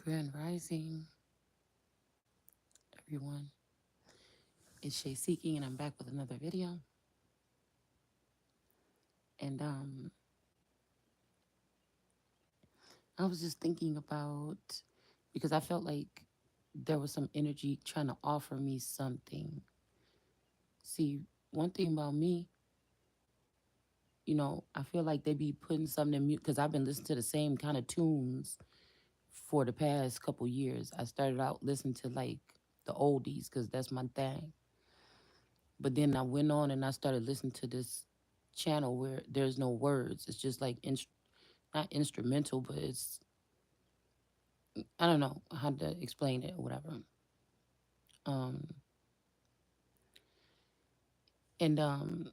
Grand Rising, everyone. It's Shay Seeking, and I'm back with another video. And I was just thinking about because I felt like there was some energy trying to offer me something. See, one thing about me, I feel like they be putting something in mute because I've been listening to the same kind of tunes for the past couple years. I started out listening to like the oldies because that's my thing. But then I went on and I started listening to this channel where there's no words. It's just like not instrumental, but it's I don't know how to explain it or whatever. Um, and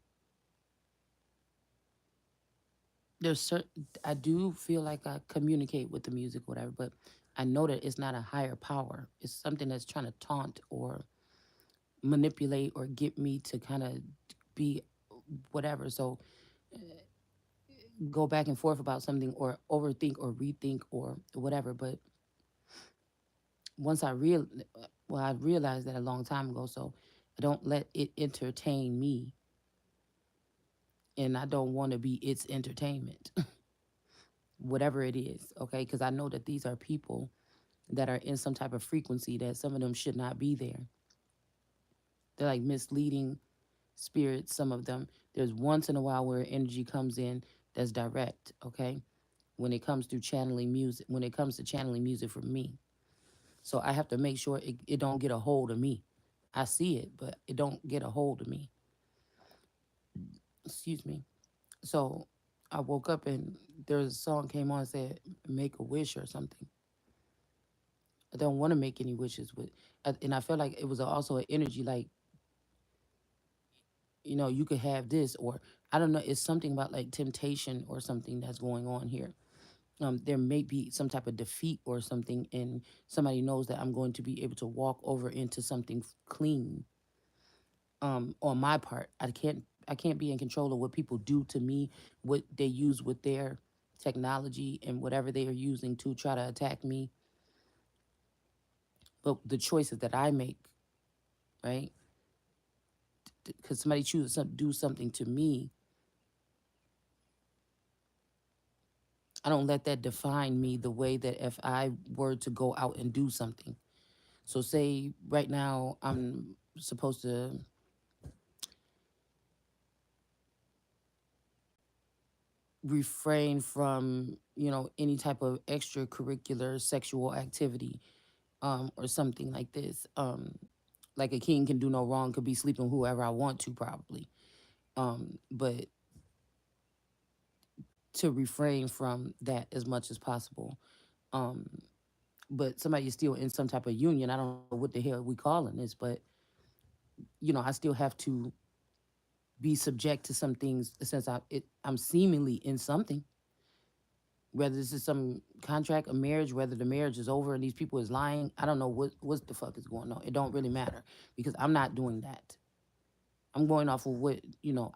there's certain I do feel like I communicate with the music, or whatever, but I know that it's not a higher power. It's something that's trying to taunt or manipulate or get me to kind of be whatever. So go back and forth about something or overthink or rethink or whatever. But once I real well, I realized that a long time ago. So I don't let it entertain me, and I don't want to be its entertainment, whatever it is. Okay, because I know that these are people that are in some type of frequency that some of them should not be there. They're like misleading spirits. Some of them. There's once in a while where energy comes in that's direct. Okay, when it comes to channeling music, when it comes to channeling music for me. So I have to make sure it don't get a hold of me. I see it, but it don't get a hold of me. Excuse me. So I woke up and there was a song came on and said "Make a Wish" or something. I don't want to make any wishes with, and I felt like it was also an energy like you could have this or I don't know. It's something about like temptation or something that's going on here. There may be some type of defeat or something, and somebody knows that I'm going to be able to walk over into something clean on my part. I can't be in control of what people do to me, what they use with their technology and whatever they are using to try to attack me. But the choices that I make, right? Because somebody chooses to do something to me, I don't let that define me the way that if I were to go out and do something. So say right now I'm supposed to refrain from, any type of extracurricular sexual activity or something like this. Like a king can do no wrong, could be sleeping whoever I want to, probably. But to refrain from that as much as possible. Um, but somebody is still in some type of union. I don't know what the hell we calling this, but I still have to be subject to some things since I'm seemingly in something. Whether this is some contract, a marriage, whether the marriage is over and these people is lying, I don't know what the fuck is going on. It don't really matter because I'm not doing that. I'm going off of what,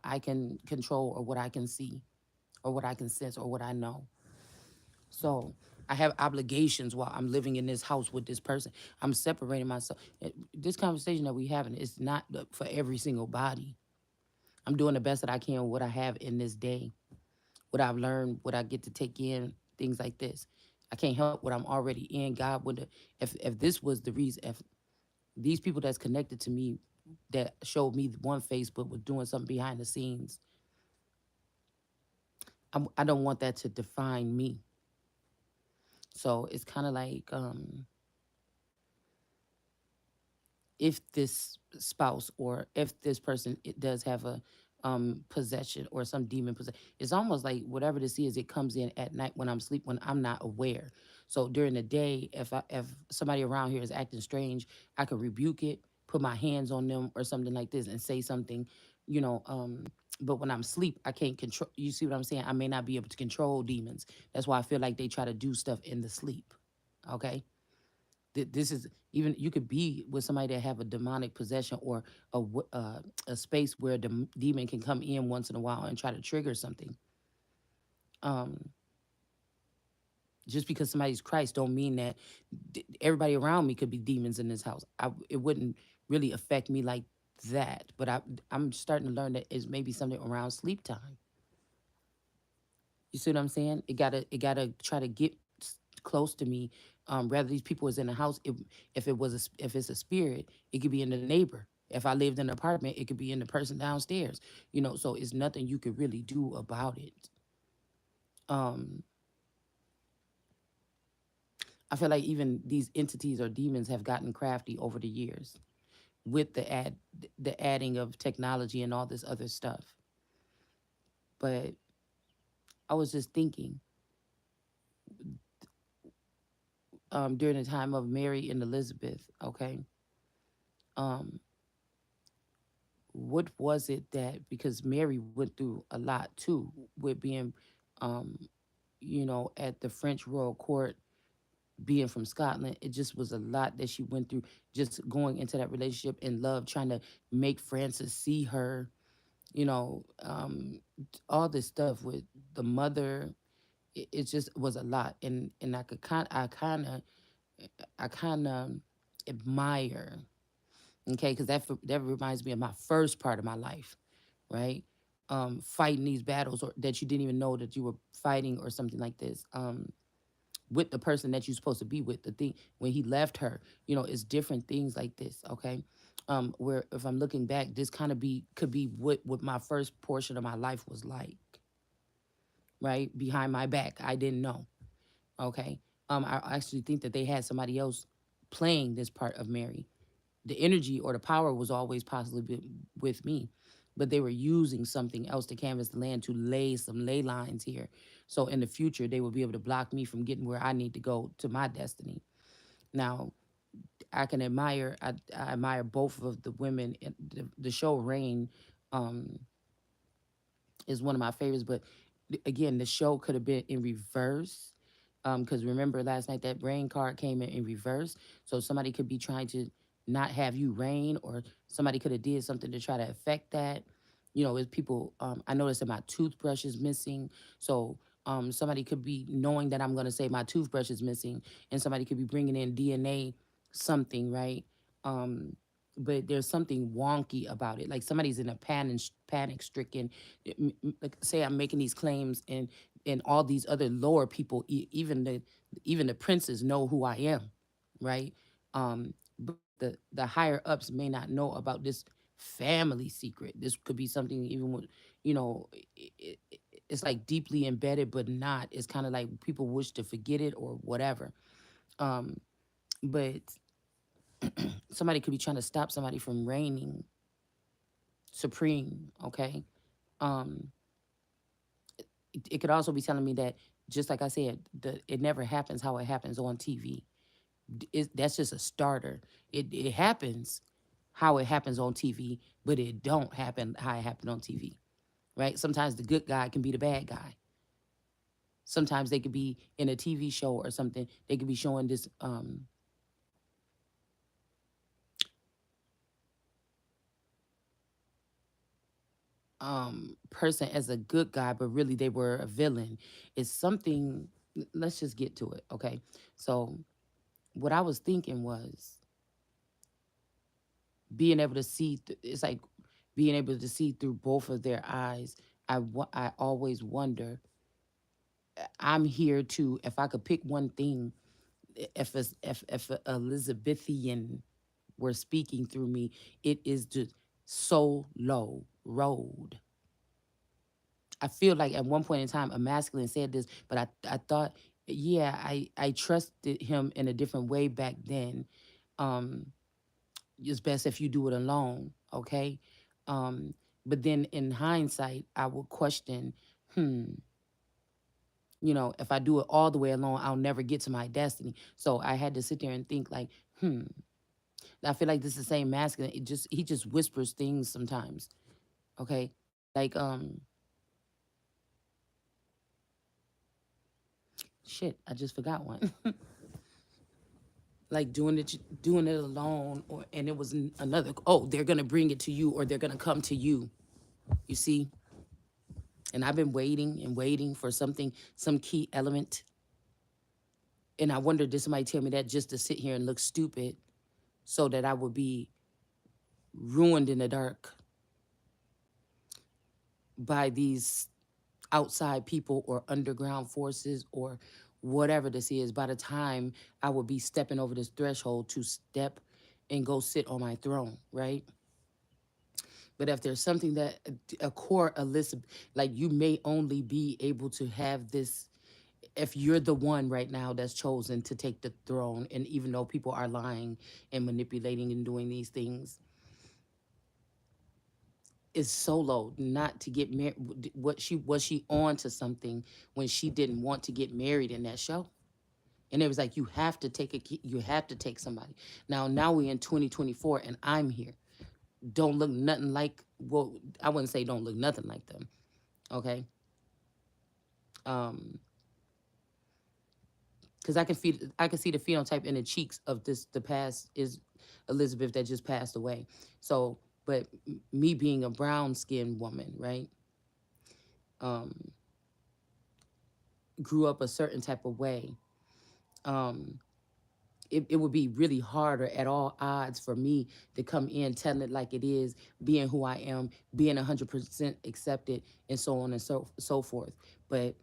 I can control or what I can see or what I can sense or what I know. So I have obligations while I'm living in this house with this person. I'm separating myself. This conversation that we having is not for every single body. I'm doing the best that I can with what I have in this day, what I've learned, what I get to take in, things like this. I can't help what I'm already in. God would if this was the reason, if these people that's connected to me that showed me one face but were doing something behind the scenes, I don't want that to define me. So it's kind of like if this spouse or if this person it does have a possession or some demon possession, it's almost like whatever this is, it comes in at night when I'm asleep when I'm not aware. So during the day, if somebody around here is acting strange, I can rebuke it, put my hands on them or something like this, and say something, you know. But when I'm asleep, I can't control. You see what I'm saying? I may not be able to control demons. That's why I feel like they try to do stuff in the sleep. Okay. This is even you could be with somebody that have a demonic possession or a space where the demon can come in once in a while and try to trigger something. Um, Just because somebody's Christ don't mean that everybody around me could be demons in this house. It wouldn't really affect me like that. But I'm starting to learn that it's maybe something around sleep time. You see what I'm saying? It gotta try to get close to me. Rather these people was in the house. If it was if it's a spirit, it could be in the neighbor. If I lived in an apartment, it could be in the person downstairs. So it's nothing you could really do about it. Um, I feel like even these entities or demons have gotten crafty over the years with the adding of technology and all this other stuff. But I was just thinking, during the time of Mary and Elizabeth, okay, um, what was it that, because Mary went through a lot too with being, um, at the French royal court, being from Scotland, it just was a lot that she went through, just going into that relationship and love, trying to make Francis see her, you know, um, all this stuff with the mother. It just was a lot, and I kind of admire, okay, because that reminds me of my first part of my life, right? Fighting these battles or that you didn't even know that you were fighting or something like this. With the person that you're supposed to be with. The thing when he left her, it's different things like this, okay? Where if I'm looking back, this kind of be could be what my first portion of my life was like, right? Behind my back. I didn't know. Okay. I actually think that they had somebody else playing this part of Mary. The energy or the power was always possibly with me, but they were using something else to canvas the land to lay some ley lines here. So in the future, they would be able to block me from getting where I need to go to my destiny. Now, I admire both of the women. The show Rain, um, is one of my favorites. But again, the show could have been in reverse. Because remember last night that rain card came in reverse, so somebody could be trying to not have you rain, or somebody could have did something to try to affect that. As people, I noticed that my toothbrush is missing, so somebody could be knowing that I'm going to say my toothbrush is missing, and somebody could be bringing in DNA, something, right? Um, but there's something wonky about it. Like somebody's in a panic stricken. Like say I'm making these claims, and all these other lower people, even the princes know who I am, right? But the higher ups may not know about this family secret. This could be something even with, you know, it's like deeply embedded, but not. It's kind of like people wish to forget it or whatever. Um, but somebody could be trying to stop somebody from reigning supreme. Okay. Um, it could also be telling me that, just like I said, it never happens how it happens on TV. That's just a starter. It happens how it happens on TV, but it don't happen how it happened on TV. Right? Sometimes the good guy can be the bad guy. Sometimes they could be in a TV show or something. They could be showing this person as a good guy, but really they were a villain. It's something. Let's just get to it, okay? So what I was thinking was being able to see. It's like being able to see through both of their eyes. I always wonder. I'm here to, if I could pick one thing, if a Elizabethan were speaking through me, it is the solo road. I feel like at one point in time a masculine said this, but I thought, yeah, I trusted him in a different way back then. Um, it's best if you do it alone, okay? Um, but then in hindsight, I would question, hmm, if I do it all the way alone, I'll never get to my destiny. So I had to sit there and think like, I feel like this is the same masculine. He just whispers things sometimes. Okay. Like shit, I just forgot one. Like doing it alone, or and it was another, oh, they're gonna bring it to you, or they're gonna come to you. You see? And I've been waiting and waiting for something, some key element, And I wonder, did somebody tell me that just to sit here and look stupid so that I would be ruined in the dark by these outside people or underground forces or whatever this is? By the time I would be stepping over this threshold to step and go sit on my throne, right? But if there's something that a core Elizabeth, like you may only be able to have this if you're the one right now that's chosen to take the throne. And even though people are lying and manipulating and doing these things, is solo not to get married. What she was, she on to something when she didn't want to get married in that show? And it was like, you have to take you have to take somebody. Now we're in 2024 and I'm here. Don't look nothing like, well, I wouldn't say don't look nothing like them. Okay. Um, because I can see the phenotype in the cheeks of this. The past is Elizabeth that just passed away. So, but me being a brown skinned woman, right? Um, grew up a certain type of way. Um, it would be really hard or at all odds for me to come in telling it like it is, being who I am, being 100% accepted, and so on and so forth. But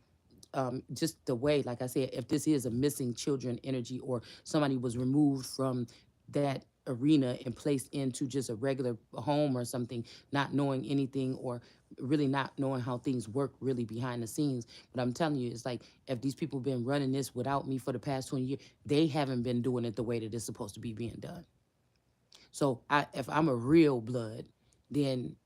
just the way, like I said, if this is a missing children energy or somebody was removed from that arena and placed into just a regular home or something, not knowing anything or really not knowing how things work really behind the scenes. But I'm telling you, it's like if these people have been running this without me for the past 20 years, they haven't been doing it the way that it's supposed to be being done. So if I'm a real blood, then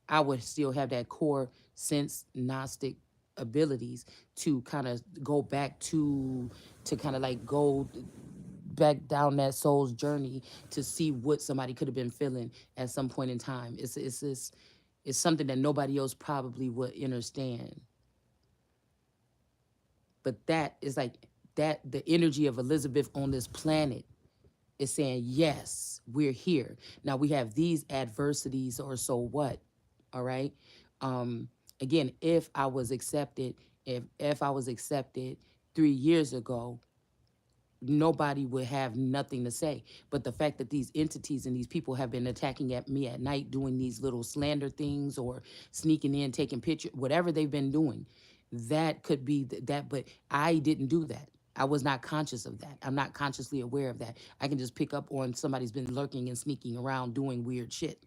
I would still have that core sense Gnostic abilities to kind of go back to kind of like go back down that soul's journey to see what somebody could have been feeling at some point in time. It's something that nobody else probably would understand. But that is like that the energy of Elizabeth on this planet is saying, yes, we're here. Now we have these adversities, or so what? All right. Um, Again, if I was accepted 3 years ago, nobody would have nothing to say. But the fact that these entities and these people have been attacking at me at night, doing these little slander things or sneaking in, taking pictures, whatever they've been doing, that could be that. But I didn't do that. I was not conscious of that. I'm not consciously aware of that. I can just pick up on somebody's been lurking and sneaking around doing weird shit.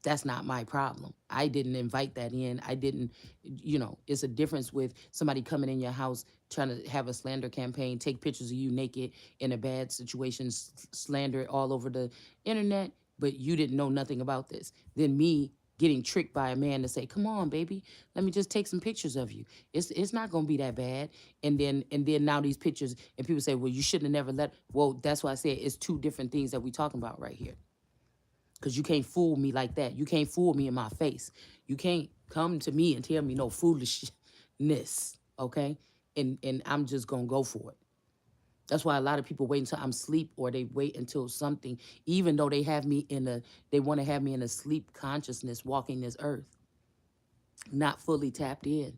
That's not my problem. I didn't invite that in. I didn't, it's a difference with somebody coming in your house trying to have a slander campaign, take pictures of you naked in a bad situation, slander it all over the internet, but you didn't know nothing about this. Then me getting tricked by a man to say, "Come on, baby, let me just take some pictures of you. It's not gonna be that bad." And then now these pictures and people say, "Well, you shouldn't have never let." Well, that's why I said it's two different things that we talking about right here. Because you can't fool me like that. You can't fool me in my face. You can't come to me and tell me no foolishness, okay? And I'm just gonna go for it. That's why a lot of people wait until I'm asleep or they wait until something, even though they want to have me in a sleep consciousness walking this earth, not fully tapped in.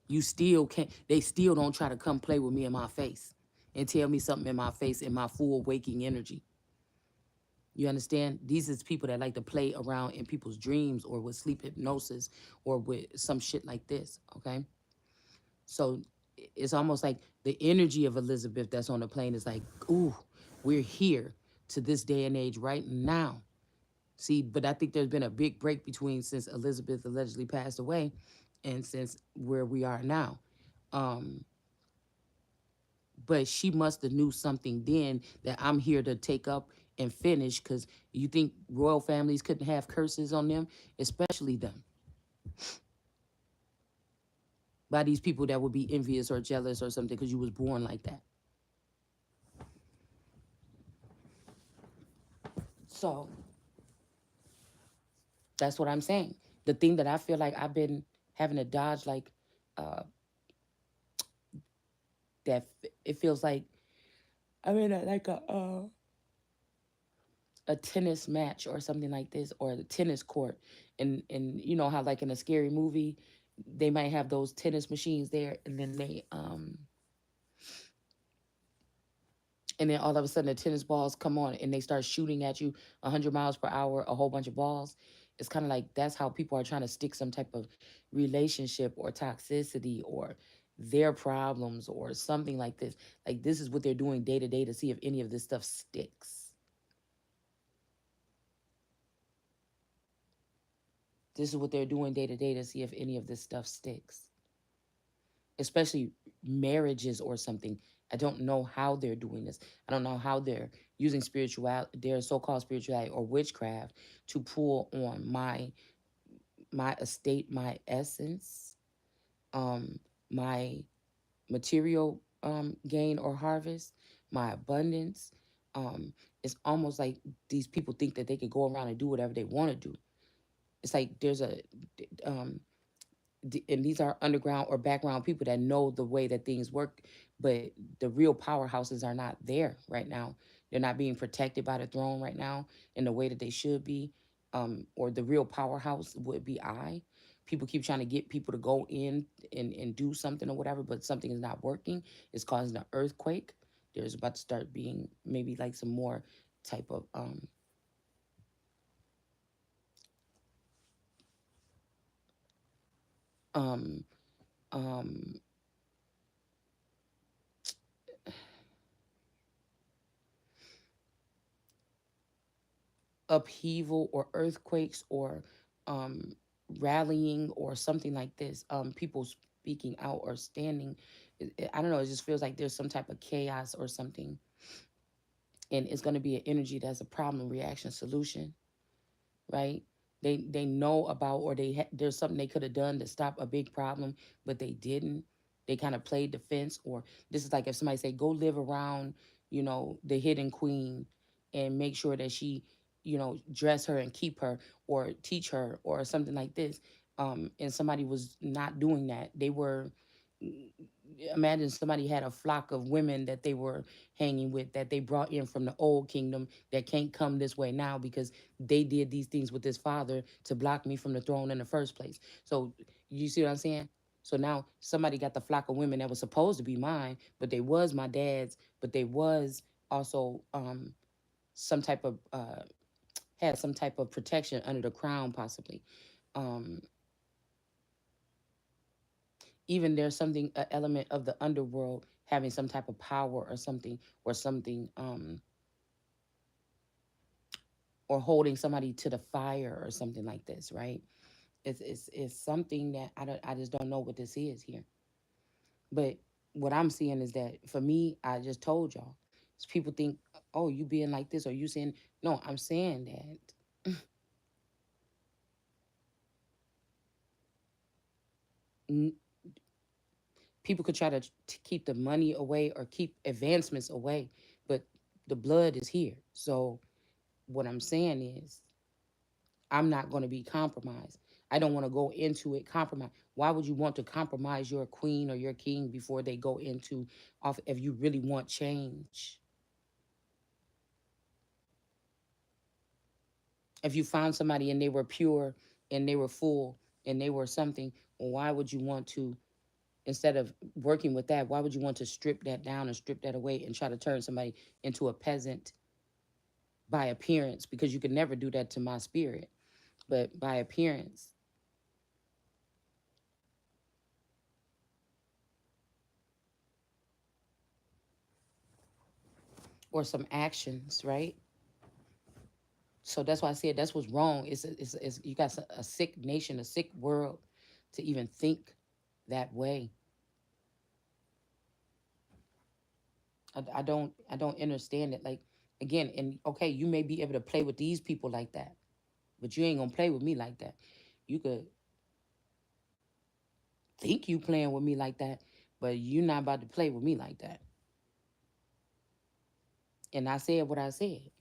You still can't, they still don't try to come play with me in my face and tell me something in my face in my full waking energy. You understand? These is people that like to play around in people's dreams or with sleep hypnosis or with some shit like this, okay? So it's almost like the energy of Elizabeth that's on the plane is like, ooh, we're here to this day and age right now. See, but I think there's been a big break between since Elizabeth allegedly passed away and since where we are now. Um, but she must have knew something then that I'm here to take up and finish. Because you think royal families couldn't have curses on them, especially them, by these people that would be envious or jealous or something because you was born like that. So that's what I'm saying. The thing that I feel like I've been having to dodge, like uh, that, it feels like I'm in a tennis match or something like this, or the tennis court, and you know how like in a scary movie they might have those tennis machines there, and then And then all of a sudden the tennis balls come on and they start shooting at you 100 miles per hour, a whole bunch of balls. It's kind of like that's how people are trying to stick some type of relationship or toxicity or their problems or something like this. Like this is what they're doing day to day to see if any of this stuff sticks. This is what they're doing day to day to see if any of this stuff sticks, especially marriages or something. I don't know how they're doing this. I don't know how they're using spirituality, their so-called spirituality or witchcraft to pull on my estate, my essence, um, my material gain or harvest, my abundance. It's almost like these people think that they could go around and do whatever they want to do. It's like there's a um, and these are underground or background people that know the way that things work, but the real powerhouses are not there right now. They're not being protected by the throne right now in the way that they should be. Or the real powerhouse would be I. People keep trying to get people to go in and do something or whatever, but something is not working. It's causing an earthquake. There's about to start being maybe like some more type of um um upheaval or earthquakes or um, rallying or something like this. People speaking out or standing. I don't know. It just feels like there's some type of chaos or something, and it's going to be an energy that's a problem, reaction, solution, right? They know about or there's something they could have done to stop a big problem, but they didn't. They kind of played defense, or this is like if somebody say go live around, the hidden queen, and make sure that she, dress her and keep her or teach her or something like this. And somebody was not doing that. They were imagine somebody had a flock of women that they were hanging with that they brought in from the old kingdom that can't come this way now because they did these things with this father to block me from the throne in the first place. So you see what I'm saying? So now somebody got the flock of women that was supposed to be mine, but they was my dad's, but they was also some type of had some type of protection under the crown possibly. Um, Even there's something an element of the underworld having some type of power or something or holding somebody to the fire or something like this, right? It's something that I just don't know what this is here. But what I'm seeing is that for me, I just told y'all, people think, oh, you being like this or you saying no. I'm saying that people could try to keep the money away or keep advancements away, but the blood is here. So what I'm saying is I'm not going to be compromised. I don't want to go into it compromise. Why would you want to compromise your queen or your king before they go into off if you really want change? If you found somebody and they were pure and they were full and they were something, well, why would you want to instead of working with that, why would you want to strip that down and strip that away and try to turn somebody into a peasant by appearance? Because you could never do that to my spirit, but by appearance or some actions, right? So that's why I said that's what's wrong. It's you got a sick nation, a sick world to even think that way. I don't understand it. Like again, and okay, you may be able to play with these people like that, but you ain't gonna play with me like that. You could think you playing with me like that, but you're not about to play with me like that. And I said what I said.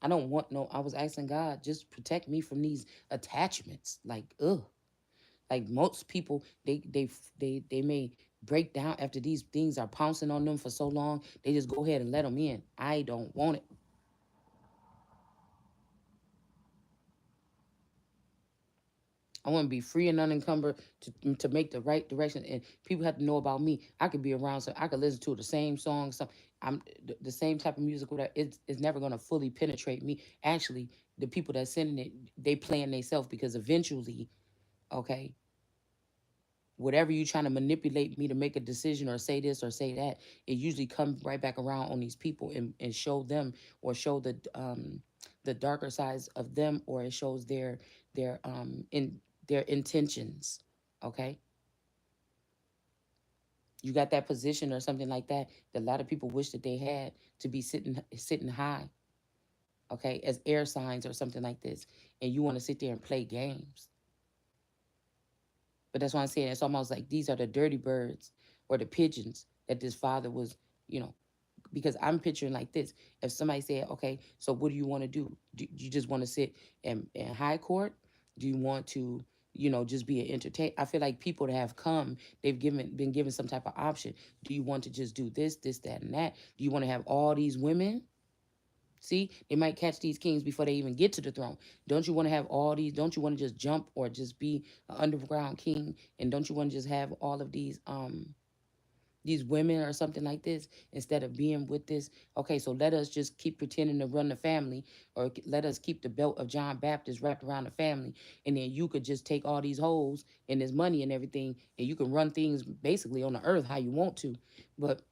I don't want no. I was asking God just protect me from these attachments. Like ugh. Like most people, they may break down after these things are pouncing on them for so long. They just go ahead and let them in. I don't want it. I want to be free and unencumbered to make the right direction. And people have to know about me. I could be around, so I could listen to the same song. So I'm the same type of music. That it's never gonna fully penetrate me. Actually, the people that sending it, they playing themselves because eventually, okay, whatever you trying to manipulate me to make a decision or say this or say that, it usually comes right back around on these people and show them or show the darker sides of them, or it shows their intentions. Okay, you got that position or something like that a lot of people wish that they had, to be sitting high, okay, as air signs or something like this, and you want to sit there and play games. But that's why I'm saying it's almost like these are the dirty birds or the pigeons that this father was, you know, because I'm picturing like this. If somebody said, okay, so what do you want to do? Do you just want to sit in high court? Do you want to, just be an entertain? I feel like people that have come, they've been given some type of option. Do you want to just do this, that, and that? Do you want to have all these women? See, they might catch these kings before they even get to the throne. Don't you want to have all these? Don't you want to just jump or just be an underground king? And don't you want to just have all of these women or something like this instead of being with this? Okay, so let us just keep pretending to run the family, or let us keep the belt of John Baptist wrapped around the family, and then you could just take all these hoes and this money and everything, and you can run things basically on the earth how you want to. But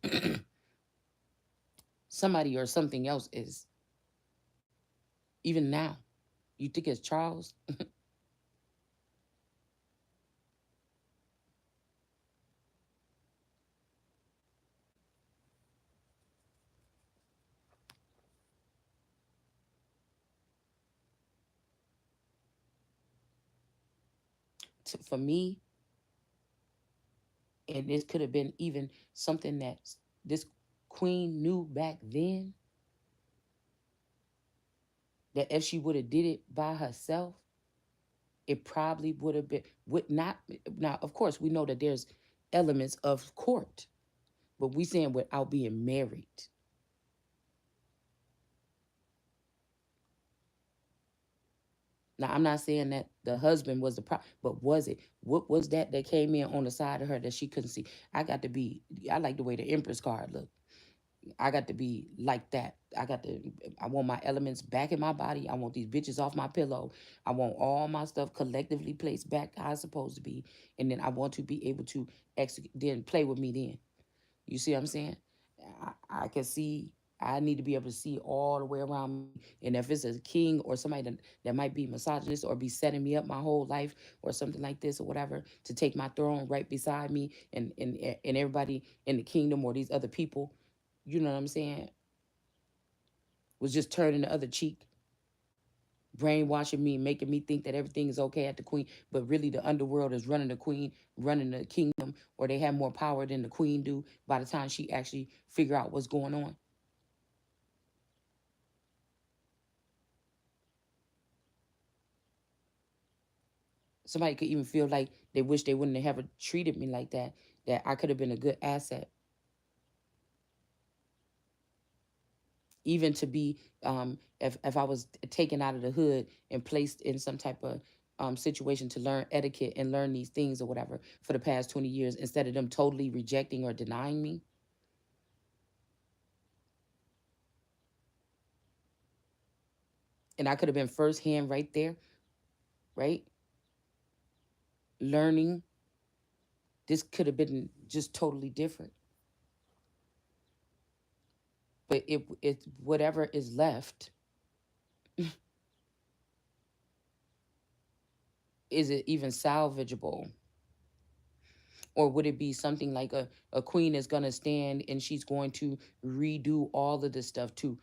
somebody or something else is, even now. You think it's Charles? For me, and this could have been even something that this queen knew back then, that if she would have did it by herself, it probably would have been, would not. Now of course we know that there's elements of court, but we saying without being married. Now I'm not saying that the husband was the problem, but was it, what was that came in on the side of her that she couldn't see? I got to be, I like the way the Empress card looked. I got to be like that. I want my elements back in my body. I want these bitches off my pillow. I want all my stuff collectively placed back how it's supposed to be. And then I want to be able to execute, then play with me then. You see what I'm saying? I can see, I need to be able to see all the way around me. And if it's a king or somebody that might be misogynist or be setting me up my whole life or something like this or whatever, to take my throne right beside me, and everybody in the kingdom or these other people, you know what I'm saying, was just turning the other cheek, brainwashing me, making me think that everything is okay at the queen, but really the underworld is running the queen, running the kingdom, or they have more power than the queen do by the time she actually figure out what's going on. Somebody could even feel like they wish they wouldn't have ever treated me like that, that I could have been a good asset. Even to be, if I was taken out of the hood and placed in some type of situation to learn etiquette and learn these things or whatever for the past 20 years, instead of them totally rejecting or denying me. And I could have been firsthand right there, right? Learning. This could have been just totally different. But it whatever is left, is it even salvageable? Or would it be something like a queen is gonna stand and she's going to redo all of this stuff to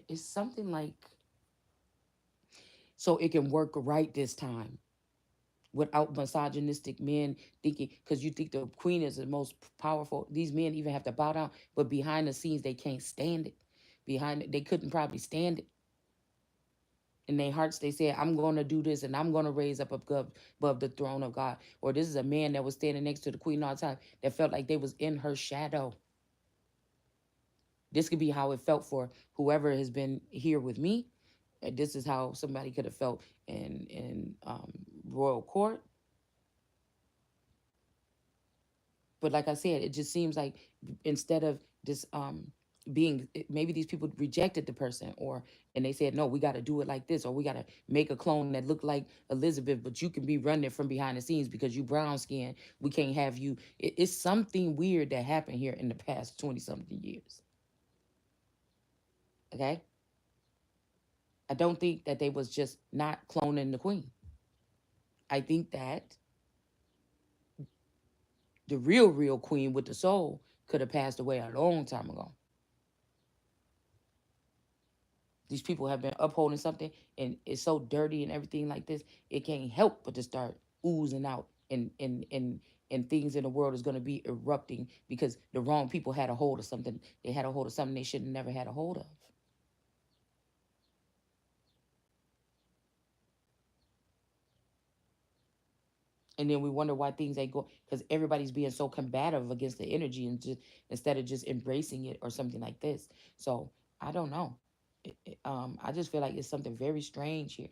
it's something like, so it can work right this time without misogynistic men thinking, because you think the queen is the most powerful, these men even have to bow down, but behind the scenes they can't stand it. Behind it, they couldn't probably stand it. In their hearts they said, I'm going to do this and I'm going to raise up above the throne of God. Or this is a man that was standing next to the queen all the time that felt like they was in her shadow. This could be how it felt for whoever has been here with me. This is how somebody could have felt in royal court. But like I said, it just seems like instead of this being, maybe these people rejected the person, or and they said no, we got to do it like this, or we got to make a clone that look like Elizabeth, but you can be running it from behind the scenes because you brown skin. We can't have you. It's something weird that happened here in the past 20 something years. Okay, I don't think that they was just not cloning the queen. I think that the real queen with the soul could have passed away a long time ago. These people have been upholding something, and it's so dirty and everything like this, it can't help but to start oozing out, and things in the world is going to be erupting because the wrong people had a hold of something. They had a hold of something they should have never had a hold of. And then we wonder why things ain't go, because everybody's being so combative against the energy, and just instead of just embracing it or something like this. So I don't know. I just feel like it's something very strange here.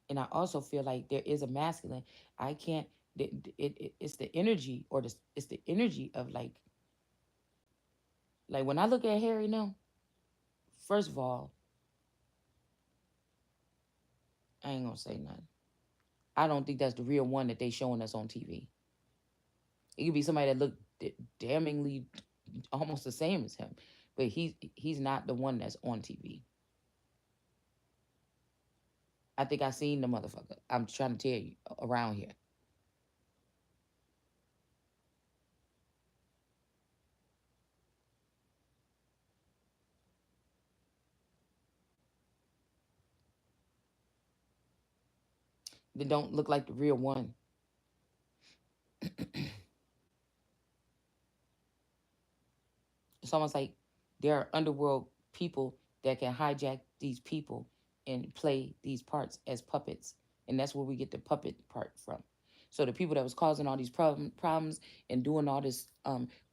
And I also feel like there is a masculine. I can't. It's the energy, or it's the energy of like when I look at Harry now. First of all, I ain't gonna say nothing. I don't think that's the real one that they showing us on TV. It could be somebody that looked damningly almost the same as him, but he's not the one that's on TV. I think I seen the motherfucker. I'm trying to tell you around here. They don't look like the real one. It's almost like there are underworld people that can hijack these people and play these parts as puppets, and that's where we get the puppet part from. So the people that was causing all these problems and doing all this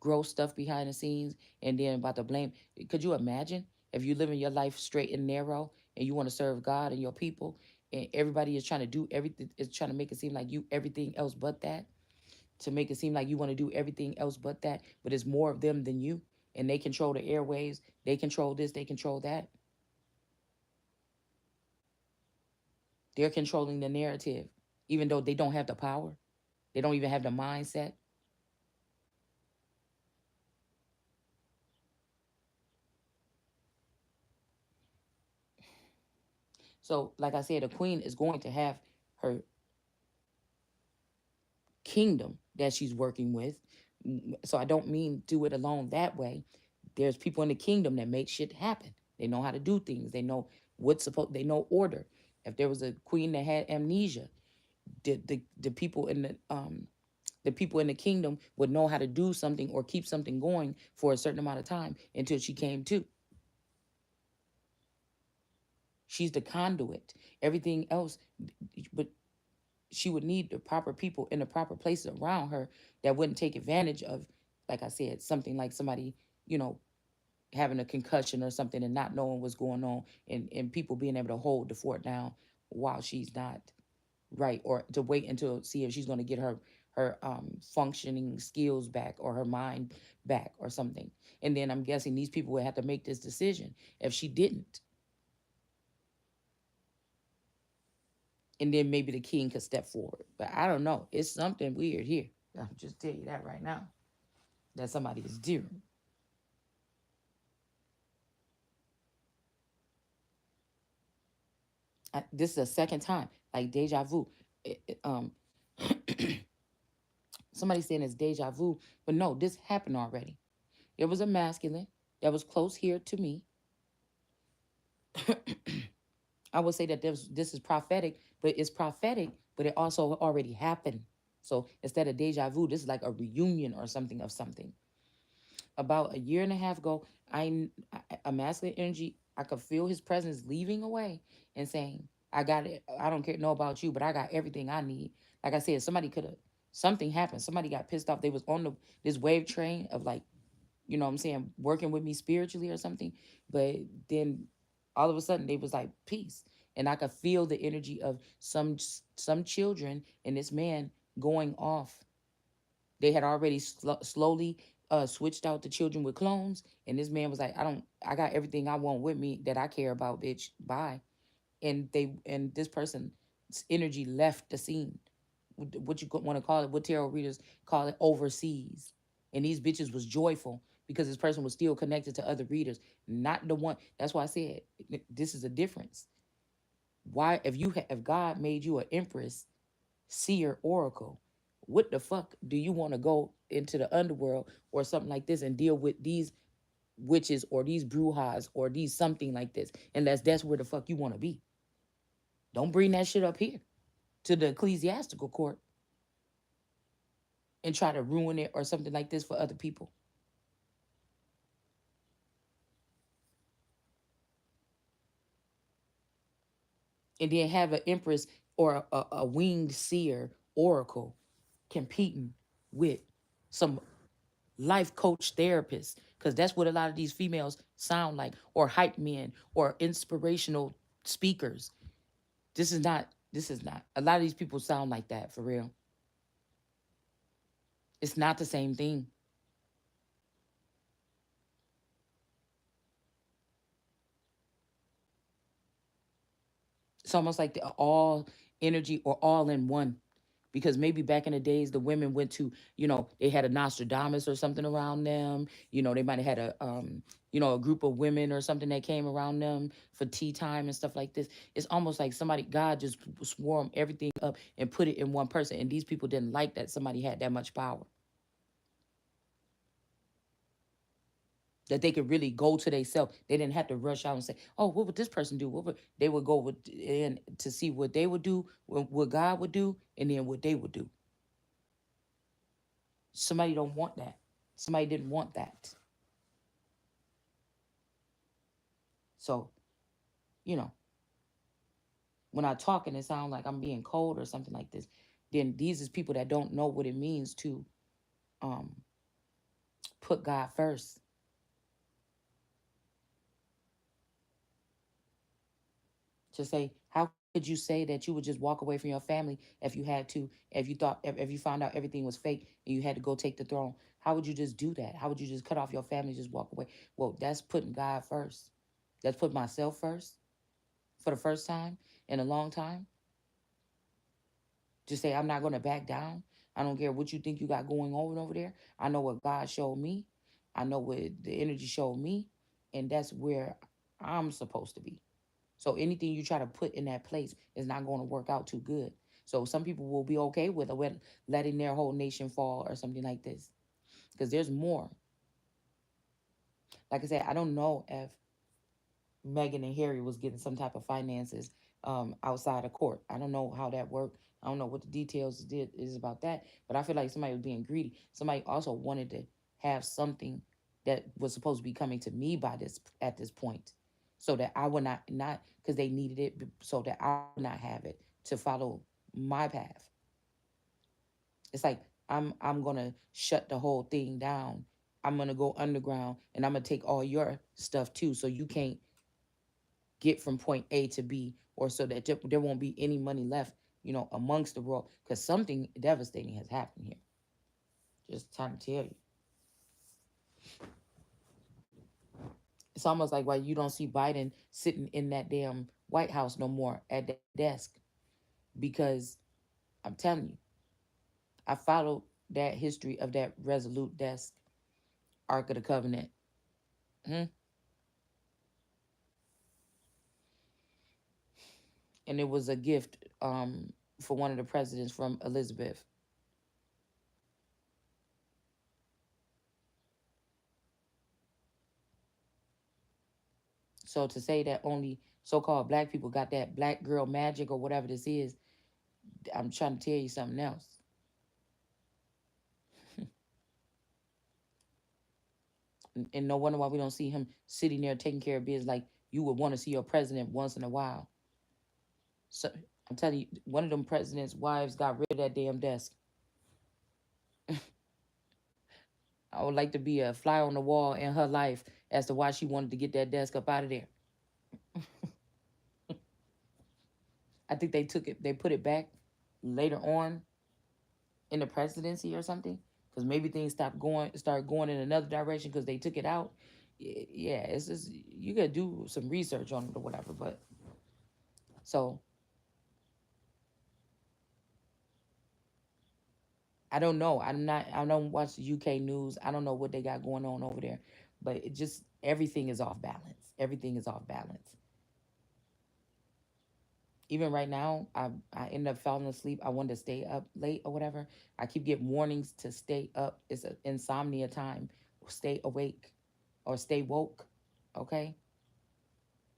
gross stuff behind the scenes, and then about to blame. Could you imagine if you living your life straight and narrow, and you want to serve God and your people, and everybody is trying to do everything, is trying to make it seem like you everything else but that, to make it seem like you want to do everything else but that, but it's more of them than you, and they control the airwaves, they control this, they control that. They're controlling the narrative, even though they don't have the power. They don't even have the mindset. So, like I said, the queen is going to have her kingdom that she's working with. So I don't mean do it alone that way. There's people in the kingdom that make shit happen. They know how to do things. They know what's supposed. They know order. If there was a queen that had amnesia, the people in the people in the kingdom would know how to do something or keep something going for a certain amount of time until she came to. She's the conduit. Everything else, but she would need the proper people in the proper places around her that wouldn't take advantage of, like I said, something like somebody, you know, having a concussion or something and not knowing what's going on, and people being able to hold the fort down while she's not right, or to wait until see if she's going to get her functioning skills back or her mind back or something. And then I'm guessing these people would have to make this decision if she didn't, and then maybe the king could step forward. But I don't know, it's something weird here. I'll just tell you that right now, that somebody is doing. This is a second time, like deja vu. It, it, um Somebody saying it's deja vu, but no, this happened already. There was a masculine that was close here to me. I would say that this is prophetic, but it's prophetic, but it also already happened. So instead of deja vu, this is like a reunion or something of something. About a year and a half ago, a masculine energy, I could feel his presence leaving away and saying, "I got it. I don't care know about you, but I got everything I need." Like I said, somebody could have something happened. Somebody got pissed off. They was on this wave train of like you know what I'm saying, working with me spiritually or something. But then all of a sudden they was like peace. And I could feel the energy of some children and this man going off. They had already slowly switched out the children with clones, and this man was like, I got everything I want with me that I care about, bitch. Bye. And this person's energy left the scene. What you want to call it? What tarot readers call it? Overseas. And these bitches was joyful because this person was still connected to other readers, not the one. That's why I said this is a difference. Why, if God made you an empress, seer, oracle, what the fuck do you want to go into the underworld or something like this and deal with these witches or these brujas or these something like this, unless that's where the fuck you want to be? Don't bring that shit up here to the ecclesiastical court and try to ruin it or something like this for other people. And then have an empress or a winged seer oracle competing with some life coach therapists, because that's what a lot of these females sound like, or hype men or inspirational speakers. This is not a lot of these people sound like that for real. It's not the same thing. It's almost like the all energy or all in one. Because maybe back in the days, the women went to, they had a Nostradamus or something around them. They might have had a group of women or something that came around them for tea time and stuff like this. It's almost like God just swarmed everything up and put it in one person. And these people didn't like that somebody had that much power, that they could really go to themselves. They didn't have to rush out and say, "Oh, what would this person do?" They would go with and to see what they would do, what God would do, and then what they would do. Somebody don't want that. Somebody didn't want that. So, you know, when I talk and it sounds like I'm being cold or something like this, then these is people that don't know what it means to um put God first. To say, how could you say that you would just walk away from your family if you had to, if you found out everything was fake and you had to go take the throne? How would you just do that? How would you just cut off your family, just walk away? Well, that's putting God first. That's put myself first for the first time in a long time. To say I'm not going to back down. I don't care what you think you got going on over there. I know what God showed me. I know what the energy showed me. And that's where I'm supposed to be. So anything you try to put in that place is not going to work out too good. So some people will be okay with letting their whole nation fall or something like this. Because there's more. Like I said, I don't know if Meghan and Harry was getting some type of finances outside of court. I don't know how that worked. I don't know what the details is about that. But I feel like somebody was being greedy. Somebody also wanted to have something that was supposed to be coming to me by this at this point, so that I would not because they needed it, so that I would not have it to follow my path. It's like I'm gonna shut the whole thing down. I'm gonna go underground and I'm gonna take all your stuff too, so you can't get from point A to B, or so that there won't be any money left, amongst the world, because something devastating has happened here. Just trying to tell you. It's almost like why you don't see Biden sitting in that damn White House no more at that desk, because I'm telling you, I followed that history of that Resolute desk, Ark of the Covenant. Hmm? And it was a gift for one of the presidents from Elizabeth. So to say that only so-called black people got that black girl magic or whatever this is, I'm trying to tell you something else. And no wonder why we don't see him sitting there taking care of business like you would want to see your president once in a while. So I'm telling you, one of them president's wives got rid of that damn desk. I would like to be a fly on the wall in her life as to why she wanted to get that desk up out of there. I think they put it back later on in the presidency or something, because maybe things start going in another direction because they took it out. Yeah, it's just you gotta do some research on it or whatever. But so I don't know. I don't watch the UK news. I don't know what they got going on over there, but it just everything is off balance. Everything is off balance. Even right now, I end up falling asleep. I wanted to stay up late or whatever. I keep getting warnings to stay up. It's an insomnia time. Stay awake or stay woke. Okay,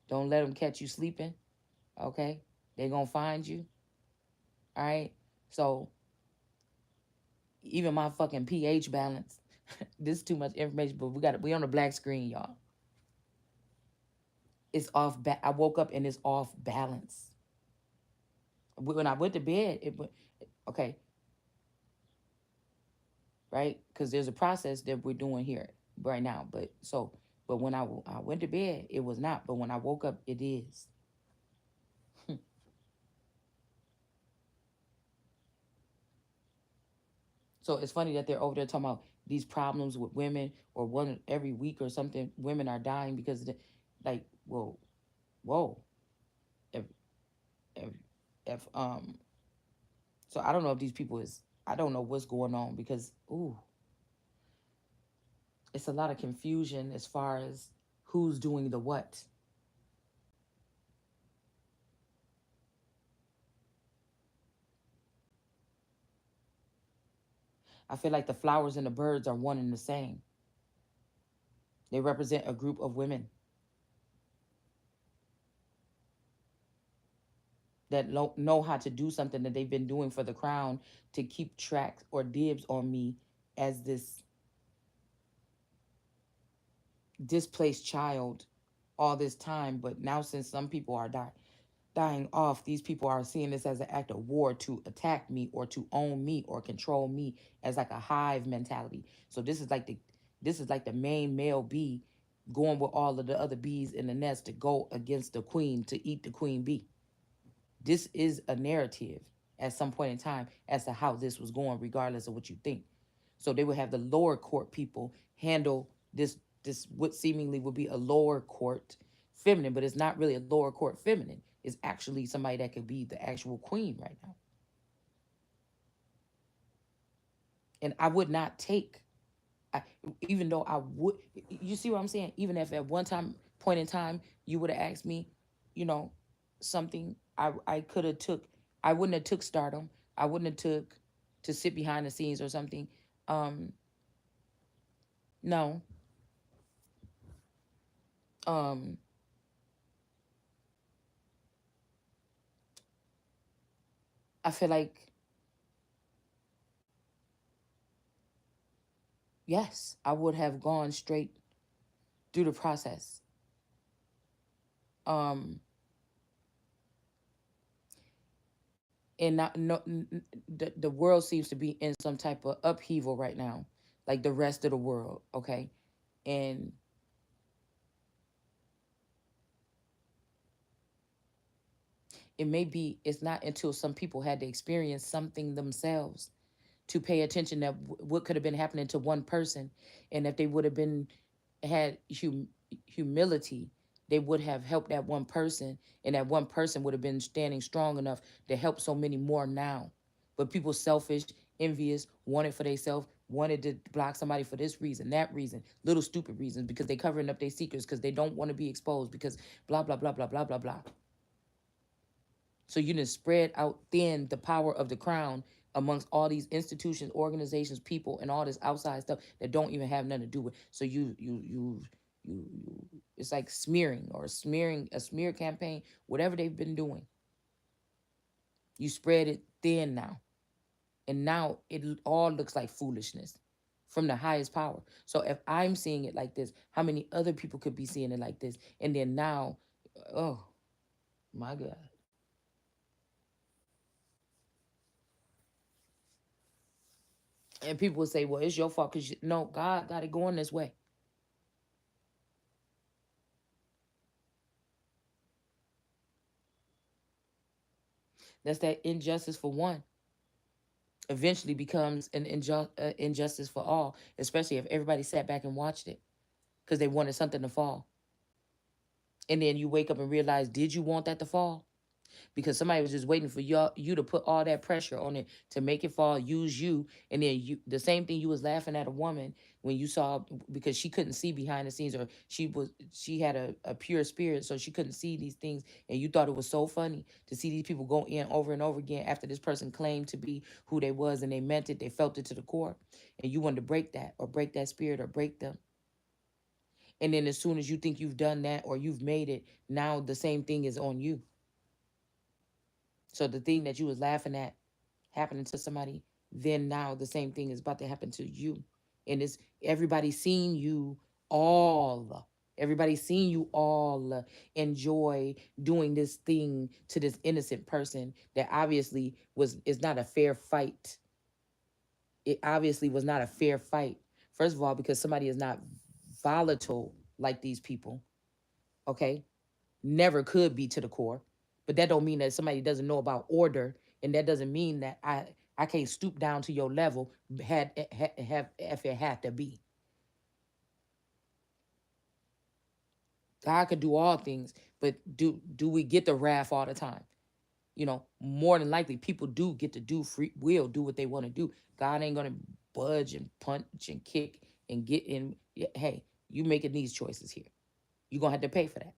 don't let them catch you sleeping. Okay, they gonna find you. All right. So even my fucking pH balance. This is too much information, but we on the black screen, y'all. It's off. I woke up and it's off balance. When I went to bed, it went okay, right? Because there's a process that we're doing here right now. But when I went to bed, it was not. But when I woke up, it is. So it's funny that they're over there talking about these problems with women, or one every week or something. Women are dying because of the, like, whoa, whoa. If if if. So I don't know if these people is. I don't know what's going on because ooh, it's a lot of confusion as far as who's doing the what. I feel like the flowers and the birds are one and the same. They represent a group of women that know how to do something that they've been doing for the crown to keep track or dibs on me as this displaced child all this time. But now, since some people are dying off, these people are seeing this as an act of war to attack me or to own me or control me as like a hive mentality. So this is like the main male bee going with all of the other bees in the nest to go against the queen to eat the queen bee. This is a narrative at some point in time as to how this was going, regardless of what you think. So they would have the lower court people handle this what seemingly would be a lower court feminine, but it's not really a lower court feminine. It's actually somebody that could be the actual queen right now. And I would not take I, even though I would, you see what I'm saying? Even if at one time point in time you would have asked me, you know, something, I could have took. I wouldn't have took stardom. I wouldn't have took to sit behind the scenes or something. Um, no. Um, I feel like yes, I would have gone straight through the process. Um, and not no, the world seems to be in some type of upheaval right now, like the rest of the world. Okay, and it may be it's not until some people had to experience something themselves to pay attention that what could have been happening to one person, and if they would have been had humility, they would have helped that one person, and that one person would have been standing strong enough to help so many more now. But people selfish, envious, wanted for themselves, wanted to block somebody for this reason, that reason, little stupid reasons, because they covering up their secrets, because they don't want to be exposed, because blah blah blah blah blah blah blah. So you didn't spread out thin the power of the crown amongst all these institutions, organizations, people, and all this outside stuff that don't even have nothing to do with. So you it's like smearing or smearing a smear campaign, whatever they've been doing. You spread it thin now, and now it all looks like foolishness from the highest power. So if I'm seeing it like this, how many other people could be seeing it like this? And then now, oh my God. And people will say, well, it's your fault because no, God got it going this way. That's that injustice for one eventually becomes an injustice for all, especially if everybody sat back and watched it because they wanted something to fall. And then you wake up and realize, did you want that to fall? Because somebody was just waiting for you to put all that pressure on it to make it fall, use you, and then you the same thing you was laughing at a woman when you saw because she couldn't see behind the scenes or she had a pure spirit so she couldn't see these things and you thought it was so funny to see these people go in over and over again after this person claimed to be who they was and they meant it, they felt it to the core, and you wanted to break that or break that spirit or break them. And then as soon as you think you've done that or you've made it, now the same thing is on you. So the thing that you was laughing at happening to somebody, then now the same thing is about to happen to you. And it's everybody seeing you all. Everybody seeing you all enjoy doing this thing to this innocent person that obviously was is not a fair fight. It obviously was not a fair fight. First of all, because somebody is not volatile like these people. Okay, never could be to the core. But that don't mean that somebody doesn't know about order, and that doesn't mean that I can't stoop down to your level. Have if it had to be. God could do all things, but do we get the wrath all the time? More than likely, people do get to do free will, do what they want to do. God ain't gonna budge and punch and kick and get in. Hey, you making these choices here. You're gonna have to pay for that.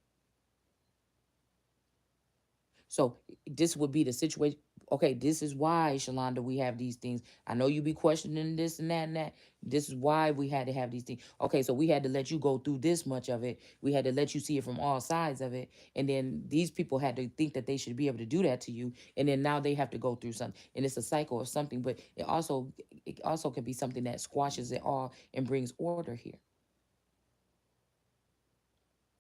So this would be the situation. Okay, this is why, Shalonda, we have these things. I know you be questioning this and that and that. This is why we had to have these things. Okay, so we had to let you go through this much of it. We had to let you see it from all sides of it. And then these people had to think that they should be able to do that to you. And then now they have to go through something. And it's a cycle of something, but it also can be something that squashes it all and brings order here.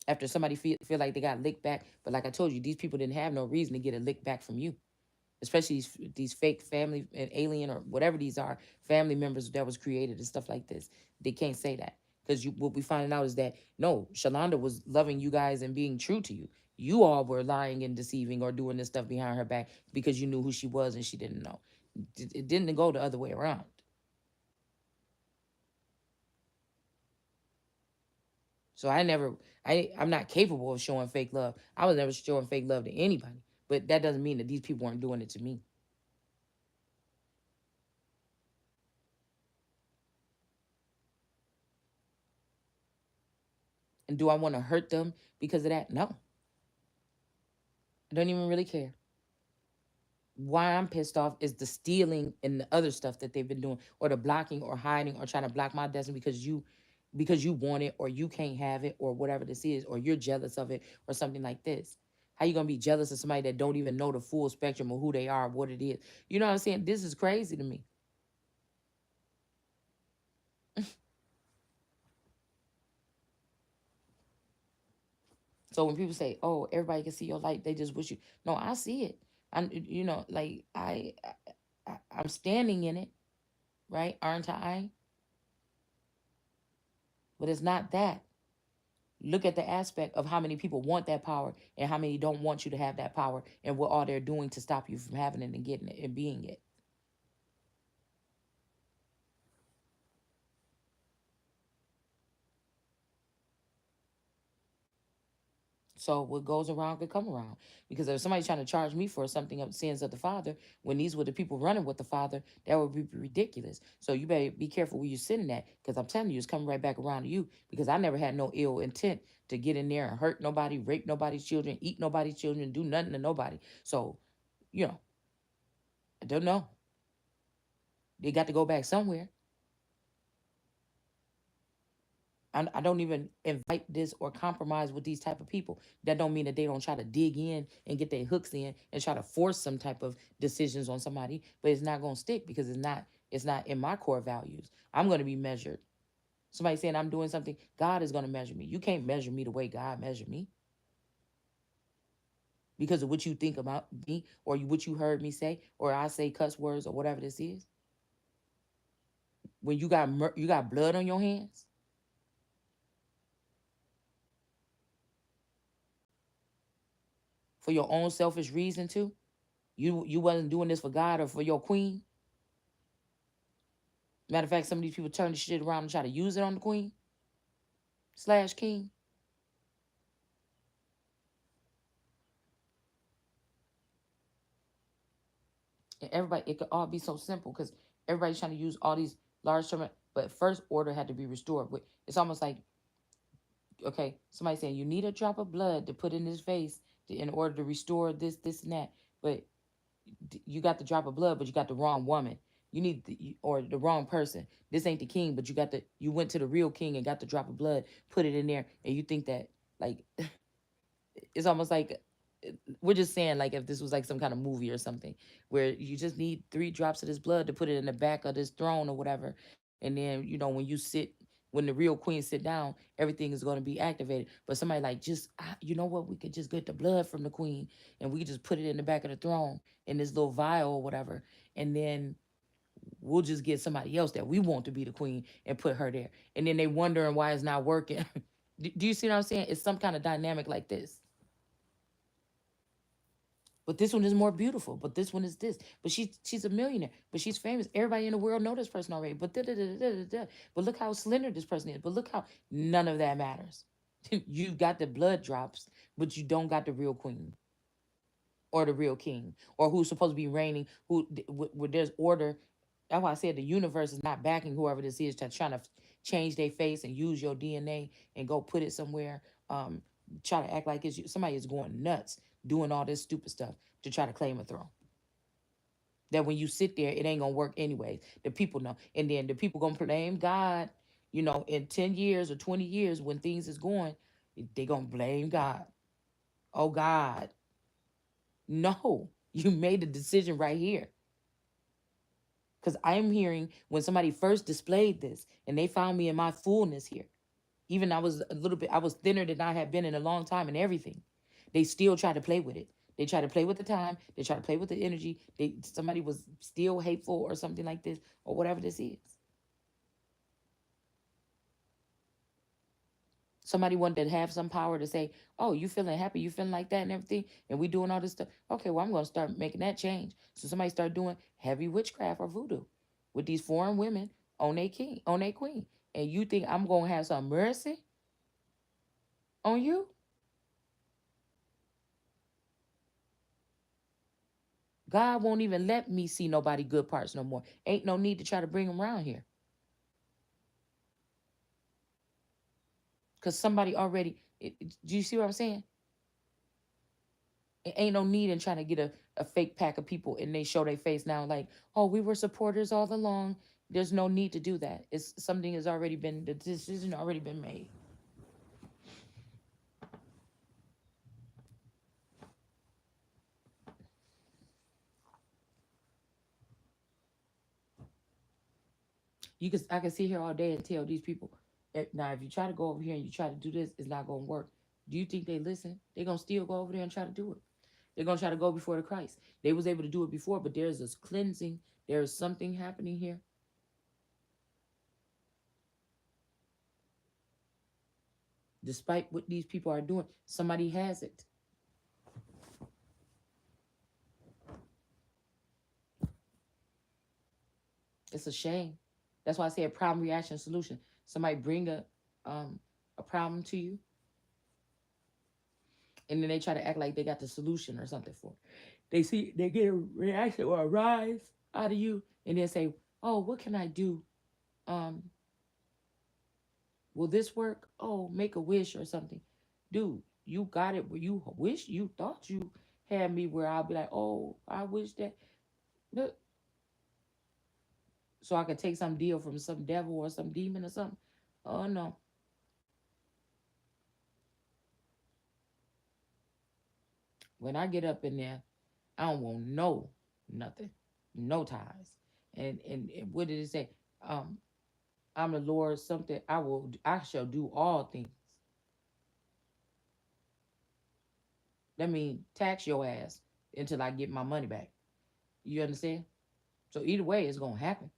After somebody feel like they got licked back, but like I told you, these people didn't have no reason to get a lick back from you, especially these fake family and alien or whatever these are family members that was created and stuff like this. They can't say that because what we finding out is that no, Shalonda was loving you guys and being true to you. You all were lying and deceiving or doing this stuff behind her back because you knew who she was and she didn't know. It didn't go the other way around. So I'm not capable of showing fake love. I was never showing fake love to anybody. But that doesn't mean that these people weren't doing it to me. And do I want to hurt them because of that? No. I don't even really care. Why I'm pissed off is the stealing and the other stuff that they've been doing, or the blocking or hiding or trying to block my destiny because you want it or you can't have it or whatever this is, or you're jealous of it or something like this. How you gonna be jealous of somebody that don't even know the full spectrum of who they are, what it is? You know what I'm saying? This is crazy to me. So when people say, "Oh, everybody can see your light," they just wish you. No, I see it. Like I'm standing in it, right? Aren't I? But it's not that. Look at the aspect of how many people want that power and how many don't want you to have that power and what all they're doing to stop you from having it and getting it and being it. So what goes around could come around. Because if somebody's trying to charge me for something of sins of the Father, when these were the people running with the Father, that would be ridiculous. So you better be careful where you're sitting at. Because I'm telling you, it's coming right back around to you. Because I never had no ill intent to get in there and hurt nobody, rape nobody's children, eat nobody's children, do nothing to nobody. So, you know, I don't know. They got to go back somewhere. I don't even invite this or compromise with these type of people. That don't mean that they don't try to dig in and get their hooks in and try to force some type of decisions on somebody, but it's not gonna stick because it's not in my core values. I'm gonna be measured. Somebody saying I'm doing something, God is gonna measure me. You can't measure me the way God measured me because of what you think about me or what you heard me say or I say cuss words or whatever this is. when you got blood on your hands for your own selfish reason too. You wasn't doing this for God or for your queen. Matter of fact, some of these people turn the shit around and try to use it on the queen slash king. And everybody, it could all be so simple because everybody's trying to use all these large term. But first order had to be restored. But it's almost like, okay, somebody saying you need a drop of blood to put in his face in order to restore this, and that. But you got the drop of blood, but you got the wrong woman. You need or the wrong person. This ain't the king, but you went to the real king and got the drop of blood, put it in there, and you think that like it's almost like we're just saying like if this was like some kind of movie or something where you just need 3 drops of this blood to put it in the back of this throne or whatever, and then when the real queen sit down, everything is going to be activated. But somebody like just you know what, we could just get the blood from the queen and we could just put it in the back of the throne in this little vial or whatever, and then we'll just get somebody else that we want to be the queen and put her there, and then they wondering why it's not working. Do you see what I'm saying? It's some kind of dynamic like this. But this one is more beautiful. But this one is this. But she's a millionaire. But she's famous. Everybody in the world know this person already. But da da da da da da. But look how slender this person is. But look how none of that matters. You got the blood drops, but you don't got the real queen or the real king or who's supposed to be reigning. Where there's order. That's why I said the universe is not backing whoever this is trying to change their face and use your DNA and go put it somewhere. Try to act like it's you. Somebody is going nuts doing all this stupid stuff to try to claim a throne. That when you sit there, it ain't gonna work anyways. The people know, and then the people gonna blame God. In 10 years or 20 years, when things is going, they gonna blame God. Oh God, no! You made the decision right here. Because I'm hearing when somebody first displayed this, and they found me in my fullness here. Even I was thinner than I had been in a long time and everything. They still try to play with it. They try to play with the time. They try to play with the energy. Somebody was still hateful or something like this or whatever this is. Somebody wanted to have some power to say, "Oh, you feeling happy? You feeling like that and everything?" And we doing all this stuff. Okay, well, I'm gonna start making that change. So somebody start doing heavy witchcraft or voodoo with these foreign women on a queen. And you think I'm gonna have some mercy on you? God won't even let me see nobody good parts no more. Ain't no need to try to bring them around here. Because somebody already, do you see what I'm saying? It ain't no need in trying to get a fake pack of people and they show their face now like, oh, we were supporters all along. There's no need to do that. The decision already been made. I can sit here all day and tell these people, now if you try to go over here and you try to do this, it's not gonna work. Do you think they listen? They're gonna still go over there and try to do it. They're gonna try to go before the Christ. They was able to do it before, but there's this cleansing. There is something happening here. Despite what these people are doing, somebody has it. It's a shame. That's why I say a problem, reaction, solution. Somebody bring a problem to you, and then they try to act like they got the solution or something for it. They get a reaction or a rise out of you, and then say, "Oh, what can I do? Um, will this work? Oh, make a wish or something." Dude, you got it where you wish you thought you had me where I'll be like, "Oh, I wish that." Look, so I could take some deal from some devil or some demon or something. Oh no. When I get up in there, I don't want nothing, no ties. And what did it say? Um, I'm the Lord. Something I shall do all things. That means tax your ass until I get my money back. You understand? So either way, it's gonna happen.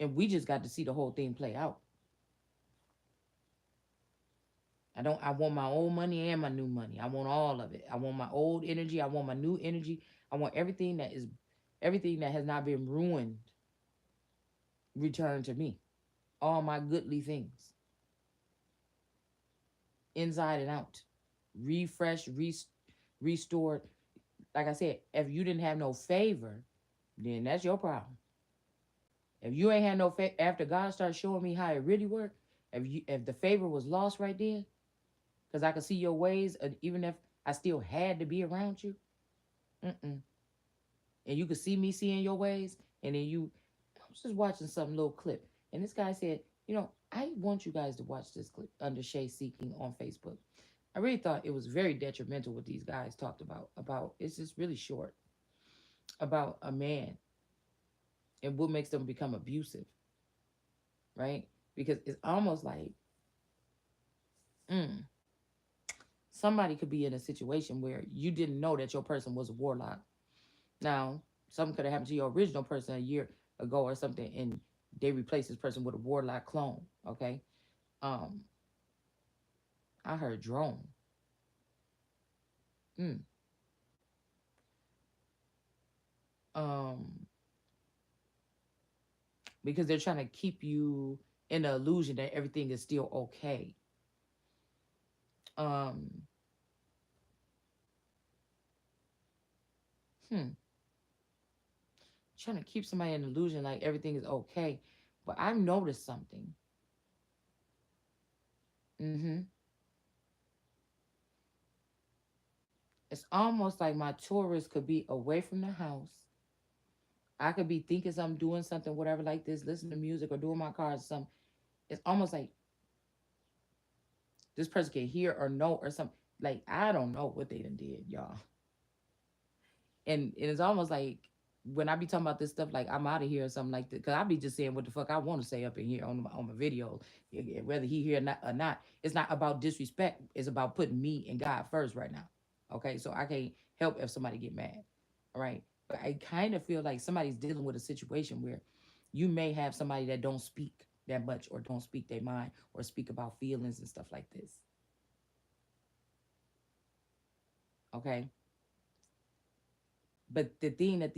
And we just got to see the whole thing play out. I want my old money and my new money. I want all of it. I want my old energy. I want my new energy. I want everything that has not been ruined returned to me. All my goodly things, inside and out, refreshed, restored. Like I said, if you didn't have no favor, then that's your problem. If you ain't had no favor, after God started showing me how it really worked, if the favor was lost right there, because I could see your ways, even if I still had to be around you, mm-mm. And you could see me seeing your ways, and then I was just watching some little clip, and this guy said, I want you guys to watch this clip under Shay Seeking on Facebook. I really thought it was very detrimental what these guys talked about it's just really short, about a man and what makes them become abusive, right? Because it's almost like, mm, somebody could be in a situation where you didn't know that your person was a warlock. Now, something could have happened to your original person a year ago or something, and they replaced this person with a warlock clone. Okay. Um, I heard drone. Mm. Um, because they're trying to keep you in the illusion that everything is still okay. Um, hmm. Trying to keep somebody in the illusion like everything is okay. But I've noticed something. Mm-hmm. It's almost like my tourist could be away from the house. I could be thinking something, doing something, whatever like this, listening to music or doing my cards or something. It's almost like this person can hear or know or something. Like I don't know what they done did, y'all. And it's almost like when I be talking about this stuff, like I'm out of here or something like that, because I be just saying what the fuck I want to say up in here on my video, whether he here or not. It's not about disrespect. It's about putting me and God first right now. Okay, so I can't help if somebody get mad. All right, but I kind of feel like somebody's dealing with a situation where you may have somebody that don't speak that much or don't speak their mind or speak about feelings and stuff like this. Okay, but the thing that